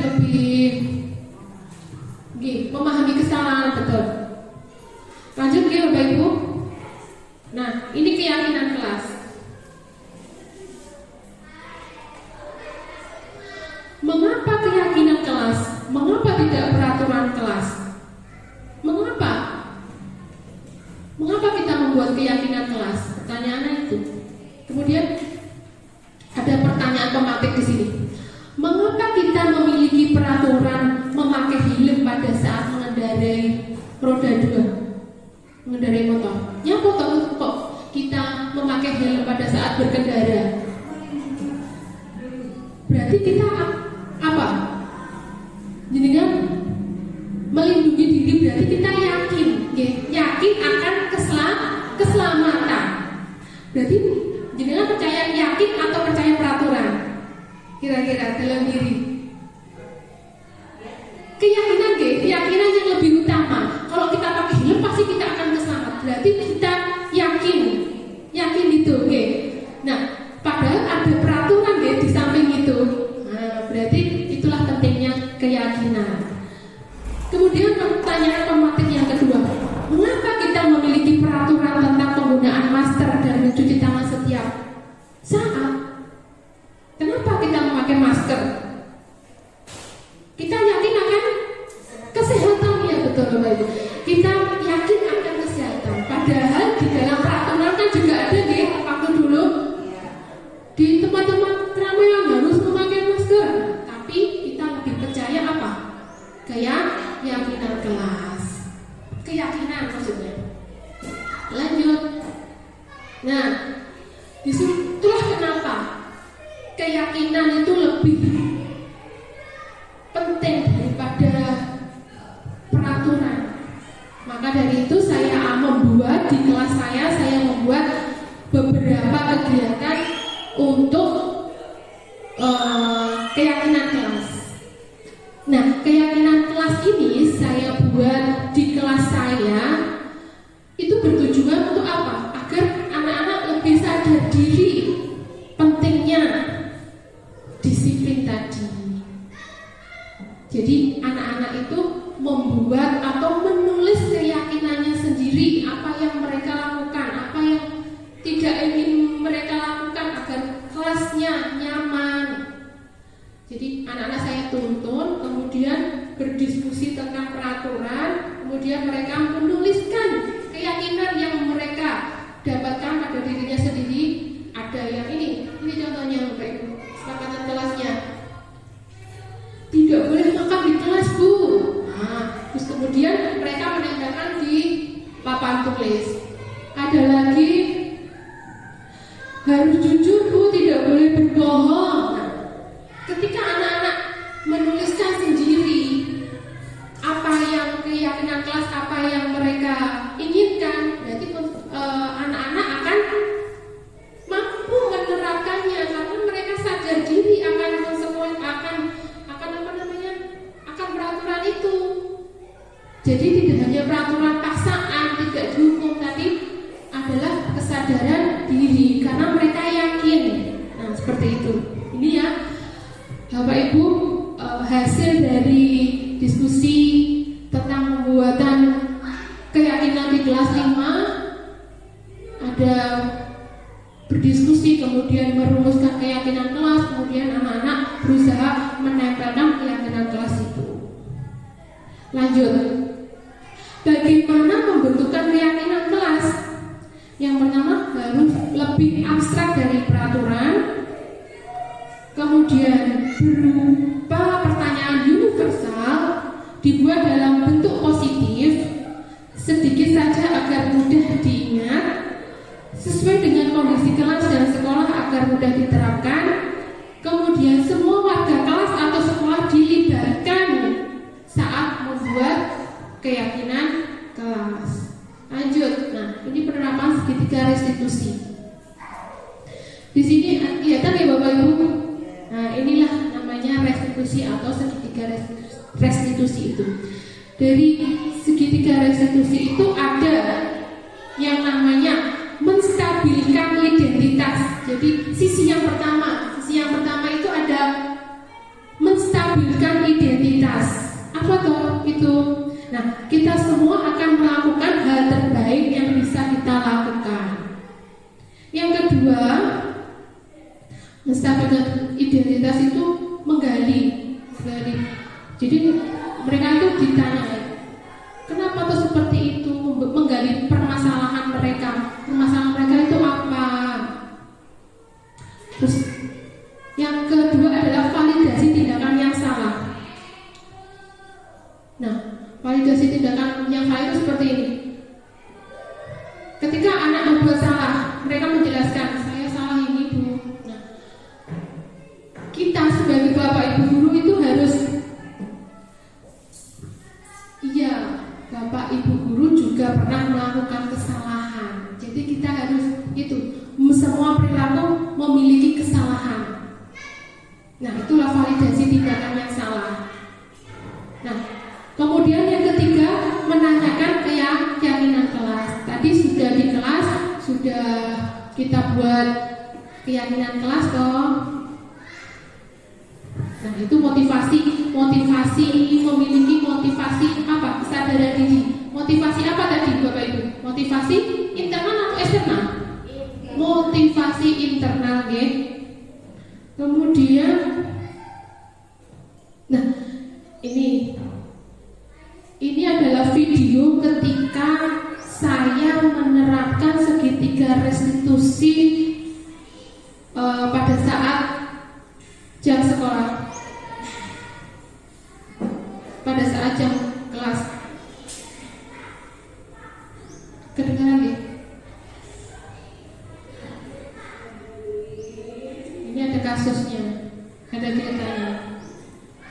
Lebih memahami kesalahan, betul. Lanjut ya Bapak Ibu. Nah, ini keyakinan kelas. Mengapa keyakinan kelas? Mengapa tidak peraturan kelas? Mengapa? Mengapa kita membuat keyakinan kelas? Pertanyaannya itu. Kemudian ada pertanyaan pematik di sini. Mengapa kita memiliki peraturan memakai helm pada saat mengendarai roda 2? Mengendarai motor. Nyapa kok kita memakai helm pada saat berkendara? Berarti kita apa? Jadi kan melindungi diri, berarti kita yakin akan keselamatan. Berarti jenengan percaya yakin atau percaya peraturan? Kira-kira dalam diri. Keyakinan yang lebih utama. Kalau kita pakai helm pasti kita akan keselamat. Berarti kita yakin itu, oke. Nah, Kemudian pertanyaan pematik yang kedua, mengapa kita memiliki peraturan tentang penggunaan masker dan mencuci tangan setiap saat? Kenapa kita memakai masker? Kita yakin akan kesehatan, ya betul Bapak Ibu. Kita yakin akan kesehatan. Padahal di dalam peraturan kan juga ada di waktu dulu di tempat-tempat keramaian harus memakai masker. Tapi kita lebih percaya apa? Keyakinan kelas. Keyakinan maksudnya. Lanjut. Nah, disitulah kenapa keyakinan itu lebih penting daripada peraturan. Maka dari itu saya membuat di kelas saya membuat beberapa kegiatan untuk keyakinan kelas. Nah, keyakinan kelas ini saya buat di kelas saya itu bertujuan untuk apa? Agar anak-anak lebih sadar diri pentingnya disiplin tadi. Jadi anak-anak itu membuat atau menulis keyakinannya sendiri, apa yang mereka lakukan, apa yang tidak ingin mereka lakukan agar kelasnya nyaman. Jadi anak-anak saya tuntun, kemudian berdiskusi tentang peraturan, kemudian mereka menuliskan keyakinan yang mereka dapatkan pada dirinya sendiri. Ada yang ini contohnya Bapak Ibu, kesepakatan kelasnya. Tidak boleh makan di kelas, Bu. Nah, terus kemudian mereka menempelkan di papan tulis. Ada lagi, harus jujur, Bu, tidak boleh berbohong. Nah, ketika anak-anak menuliskan sendiri apa yang keyakinan kelas, apa yang mereka inginkan, berarti anak-anak akan mampu menerapkannya karena mereka sadar diri akan peraturan itu. Jadi tidak hanya peraturan paksaan, tidak dihukum, tapi adalah kesadaran diri karena mereka yakin. Nah, seperti itu. Ini ya Bapak Ibu, hasil dari diskusi tentang pembuatan keyakinan di kelas 5. Ada berdiskusi, kemudian merumuskan keyakinan kelas, kemudian anak-anak berusaha menempelkan keyakinan kelas itu. Lanjut, bagaimana membentukkan keyakinan kelas? Yang pertama harus lebih abstrak dari peraturan, kemudian berupa pertanyaan universal, dibuat dalam bentuk positif, sedikit saja agar mudah diingat, sesuai dengan kondisi kelas dan sekolah agar mudah diterapkan. Kemudian semua warga kelas atau sekolah dilibatkan saat membuat keyakinan kelas. Lanjut. Nah, ini penerapan segitiga restitusi. Di sini kelihatan ya Bapak Ibu. Nah, inilah namanya restitusi atau segitiga restitusi itu. Dari segitiga restitusi itu ada yang namanya menstabilkan identitas. Jadi sisi yang pertama itu ada menstabilkan identitas. Apa tuh itu? Nah, kita semua akan melakukan hal terbaik yang bisa kita lakukan. Yang kedua, menstabilkan identitas itu menggali. Jadi mereka itu ditanya, kenapa tuh seperti itu? Menggali permasalahan mereka. Permasalahan mereka itu apa? Terus yang kedua adalah validasi tindakan yang salah. Nah, validasi tindakan yang salah itu seperti ini. Ketika anak membuat salah, mereka menjelaskan, saya salah ini, Bu. Nah, kita sebagai Bapak Ibu guru itu harus, iya, Bapak Ibu guru juga pernah melakukan kesalahan. Jadi kita harus itu, semua perilaku memiliki kesalahan. Nah, itulah validasi tindakan yang salah. Nah, kemudian yang ketiga, menanyakan keyakinan kelas. Tadi sudah di kelas, sudah kita buat keyakinan kelas toh. Nah, itu motivasi memiliki motivasi saudara Didi. Motivasi apa tadi Bapak Ibu? Motivasi internal atau eksternal? Motivasi internal, nggih. Kemudian, nah ini adalah video ketika saya menerapkan segitiga restitusi pada saat jam sekolah, pada saat jam kelas. Kedengaran ya? Ini ada kasusnya, ada ceritanya.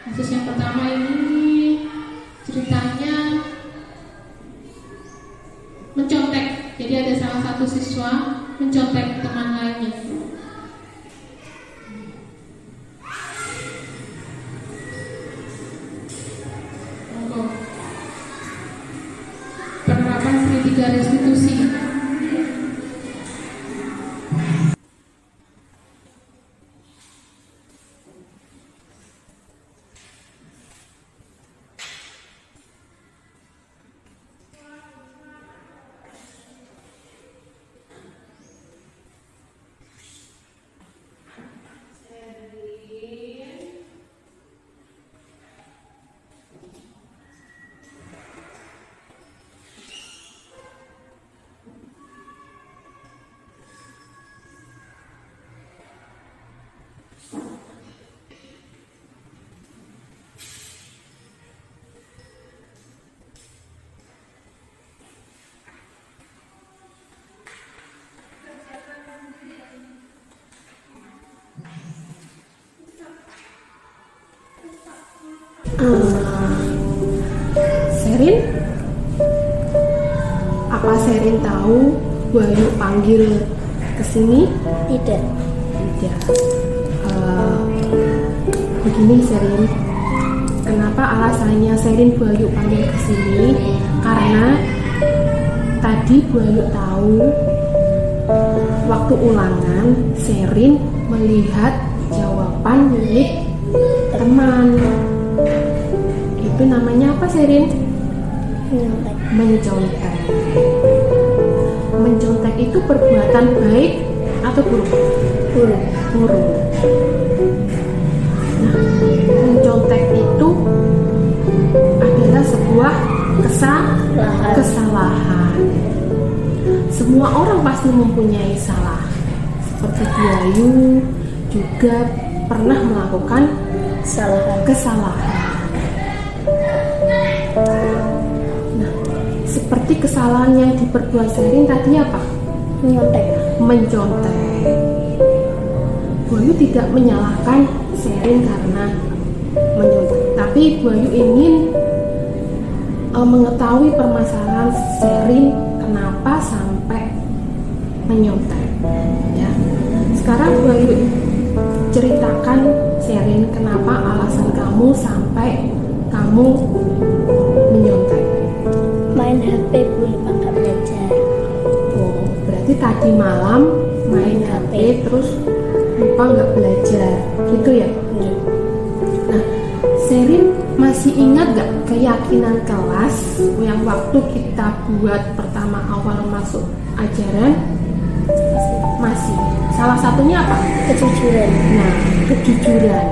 Kasus yang pertama ini ceritanya mencontek. Jadi ada salah satu siswa mencontek teman lainnya. Penerapan segitiga restitusi. Sherin, apa Sherin tahu Bu Ayu panggil ke sini? Tidak. Tidak. Begini Sherin, kenapa alasannya Sherin Bu Ayu panggil ke sini? Karena tadi Bu Ayu tahu waktu ulangan Sherin melihat jawaban milik teman. Itu namanya apa Sherin? Mencontek. Mencontek itu perbuatan baik atau buruk? Buruk. Nah, mencontek itu adalah sebuah kesalahan. Semua orang pasti mempunyai salah. Seperti Bu Ayu juga pernah melakukan kesalahan. Nah, seperti kesalahan yang diperbuat Sherin tadi apa? Mencontek. Bu Ayu tidak menyalahkan Sherin karena mencontek, tapi Bu Ayu ingin mengetahui permasalahan Sherin kenapa sampai menyontek. Ya, sekarang Bu Ayu ceritakan Sherin kenapa alasan kamu sampai kamu menyontek. Main HP Bu, lupa nggak belajar. Oh, berarti tadi malam main HP terus lupa nggak belajar, gitu ya? Nah, Sherin masih ingat nggak keyakinan kelas yang waktu kita buat pertama awal masuk ajaran? Masih. Salah satunya apa? Kejujuran. Nah, kejujuran.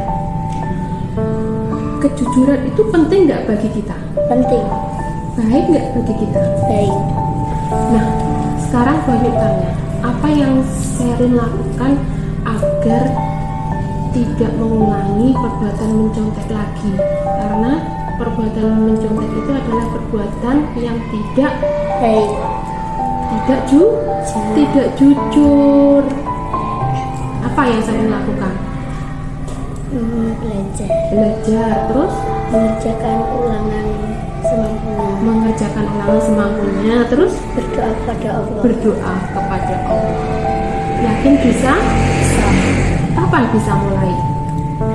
Kejujuran itu penting nggak bagi kita? Penting. Baik nggak bagi kita? Baik. Nah, sekarang banyak tanya, apa yang Sherin lakukan agar tidak mengulangi perbuatan mencontek lagi? Karena perbuatan mencontek itu adalah perbuatan yang tidak Baik. tidak jujur. Apa yang Sherin lakukan? Belajar, terus Mengerjakan ulangan semampunya, terus berdoa kepada Allah. Yakin bisa? Kapan bisa mulai?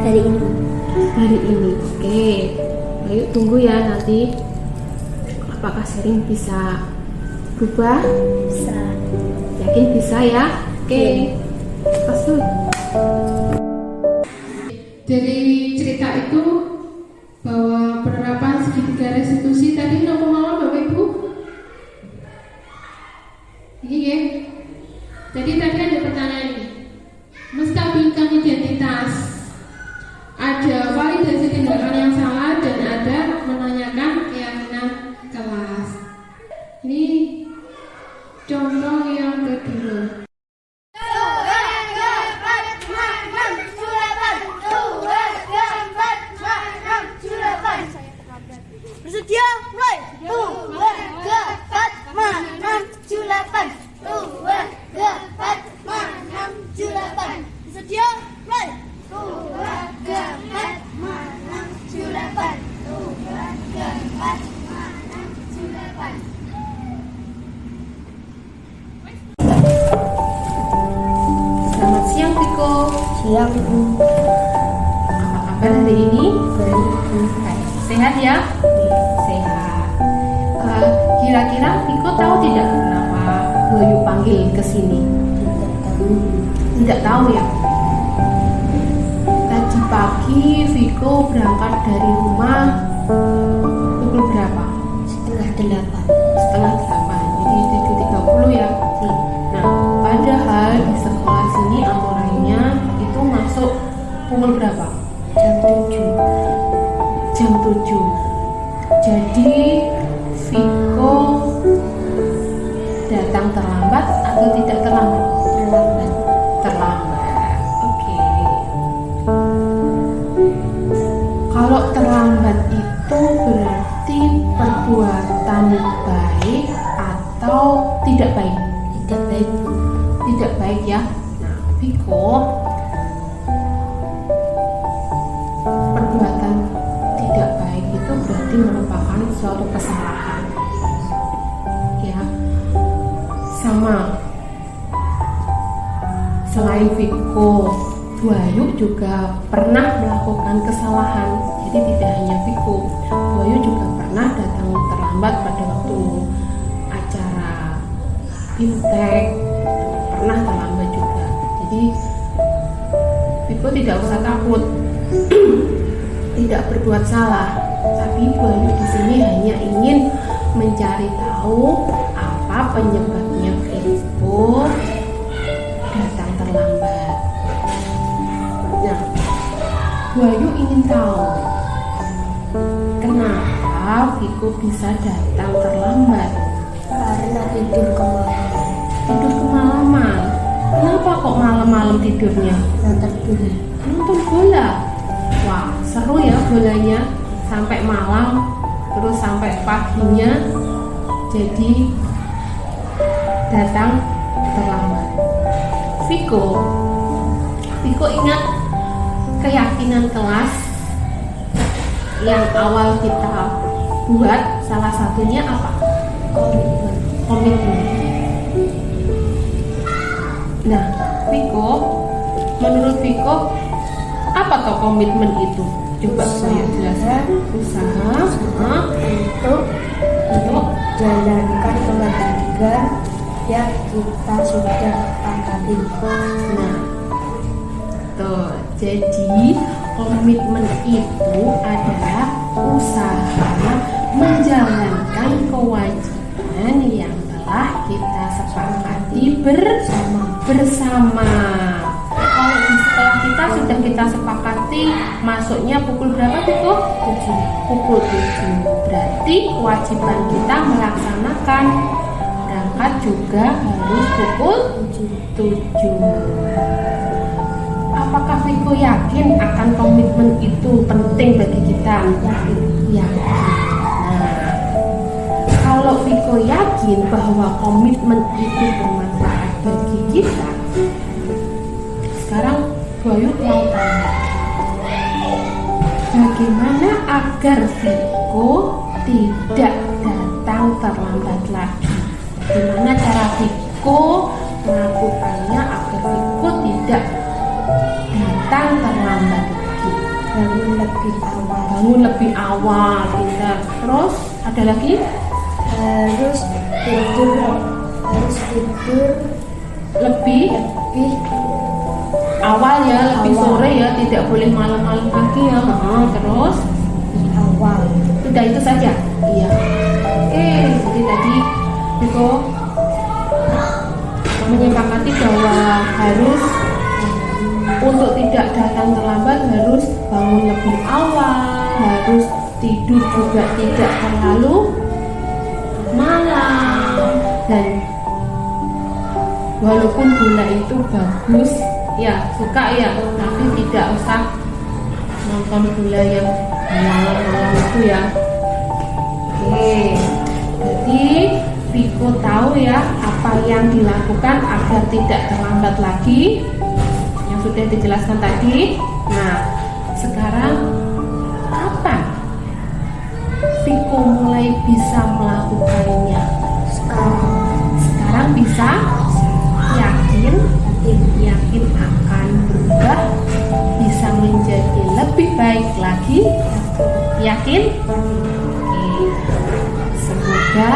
Hari ini. Oke. Ayo tunggu ya nanti apakah Sherin bisa berubah? Bisa. Yakin bisa ya? Oke. Pas dulu. Dari cerita itu bahwa penerapan segitiga restitusi tadi ngomong Bersedia, mulai. 2, 4, 5, 6, 7, 8. 2, 4, 5, 6, 7, 8. Bersedia, mulai. 2, 4, 5, 6, 7, 8. 2, 4, 5, 6, 7, 8. Selamat siang Viko. Siang, Bu. Apa kabar hari ini? Baik. Sehat ya? Sehat. Kira-kira Viko tahu tidak kenapa Bayu panggil ke sini? Tidak tahu ya. Tadi pagi Viko berangkat dari rumah pukul berapa? Setengah 8. Setengah 8. Jadi 7.30 ya. Nah, padahal di sekolah sini aturannya itu masuk pukul berapa? Jam 7. Jam 7. Jadi Viko datang terlambat atau tidak terlambat? Terlambat. Terlambat. Oke. Kalau terlambat itu berarti perbuatan baik atau tidak baik? Tidak baik, Bu. Tidak baik ya. Nah, Viko, perbuatan tidak baik itu berarti merupakan suatu kesalahan. Ya. Sama. Selain Viko, Bayu juga pernah melakukan kesalahan. Jadi tidak hanya Viko, Bayu juga pernah datang terlambat pada waktu acara Bimtek, pernah terlambat juga. Jadi Viko tidak usah takut, tidak berbuat salah. Tapi Bayu di sini hanya ingin mencari tahu apa penyebabnya Viko datang terlambat. Nah, Bayu ingin tahu kenapa Viko bisa datang terlambat. Karena tidur kemarin. Tidur kemalaman. Kenapa kok malam-malam tidurnya? Nonton bola. Nonton bola. Wah, seru ya bolanya. Sampai malam, terus sampai paginya. Jadi datang terlambat. Viko ingat keyakinan kelas yang awal kita buat, salah satunya apa? Komitmen. Nah, Viko, menurut Viko, apa toh komitmen itu? Coba saya jelaskan. Usaha untuk jalankan kewajiban yang kita sudah sepakati. Nah, tuh, jadi komitmen itu adalah usaha menjalankan kewajiban yang telah kita sepakati bersama. Kalau di sekolah kita sudah kita sepakati masuknya pukul berapa Viko? 7. Pukul 7. Berarti kewajiban kita melaksanakan berangkat juga harus pukul 7. Apakah Viko yakin akan komitmen itu penting bagi kita? Yakin. Nah, kalau Viko yakin bahwa komitmen itu bermanfaat bagi kita, sekarang Bayu mau tanya, bagaimana agar Viko tidak datang terlambat lagi? Gimana cara Viko melakukannya agar Viko tidak datang terlambat lagi? Bangun lebih awal. Bangun lebih awal, pintar. Terus ada lagi? Harus tidur Lebih awal ya, lebih Awal. sore ya, tidak boleh malam-malam lagi ya. Terus awal. sudah itu saja. Iya. Oke, jadi tadi Viko menyepakati bahwa harus untuk tidak datang terlambat harus bangun lebih awal, harus tidur juga tidak terlalu malam, dan walaupun bola itu bagus ya, suka ya, tapi tidak usah nonton bola yang malam-malam itu ya. ya apa yang dilakukan agar tidak terlambat lagi yang sudah dijelaskan tadi. Nah, sekarang kapan Viko mulai bisa melakukannya? Sekarang bisa? Yakin? Yakin akan berubah, bisa menjadi lebih baik lagi? Yakin? Oke. Semoga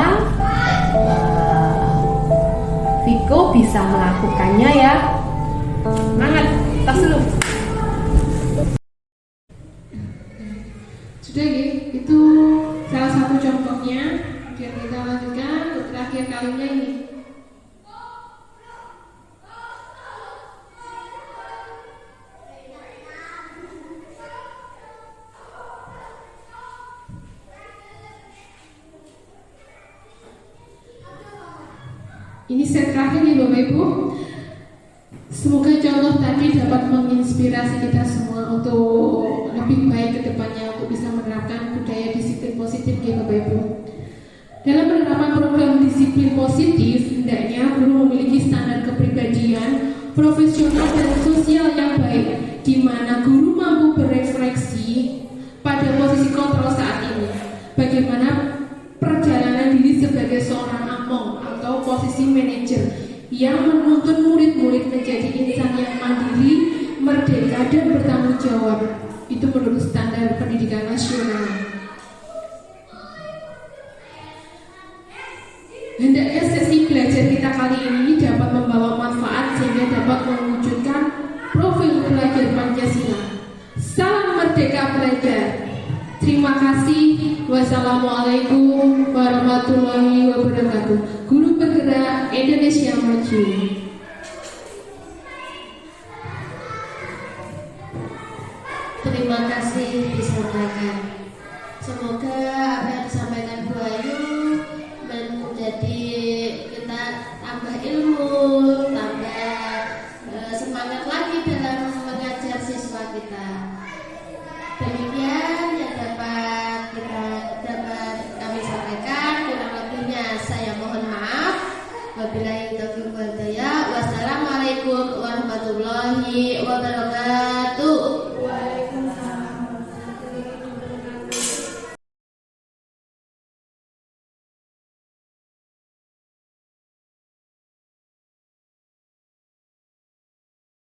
Viko bisa melakukannya ya. Semangat, tas dulu. Sudah ya, itu salah satu contohnya. Kemudian kita lanjutkan untuk terakhir kalinya ini. Ini set terakhir nih Bapak Ibu. Semoga contoh tadi dapat menginspirasi kita semua untuk lebih baik ke depannya, untuk bisa menerapkan budaya disiplin positif ya Bapak Ibu. Dalam penerapan program disiplin positif, hendaknya guru memiliki standar kepribadian, profesional dan sosial yang baik, di mana guru mampu berefleksi pada posisi kontrol saat ini. Bagaimana perjalanan diri sebagai seorang among atau posisi manajer yang menuntun murid-murid menjadi insan yang mandiri, merdeka dan bertanggung jawab. Itu menurut standar pendidikan nasional. Hendaknya sesi belajar kita kali ini dapat membawa manfaat sehingga dapat mewujudkan profil pelajar Pancasila. Salam merdeka belajar. Terima kasih. Wassalamualaikum warahmatullahi wabarakatuh. Guru bergerak Indonesia Maju. Terima kasih disampaikan. Semoga apa yang disampaikan Bu Ayu menjadi kita tambah ilmu, tambah semangat lagi dalam mengajar siswa kita. Terima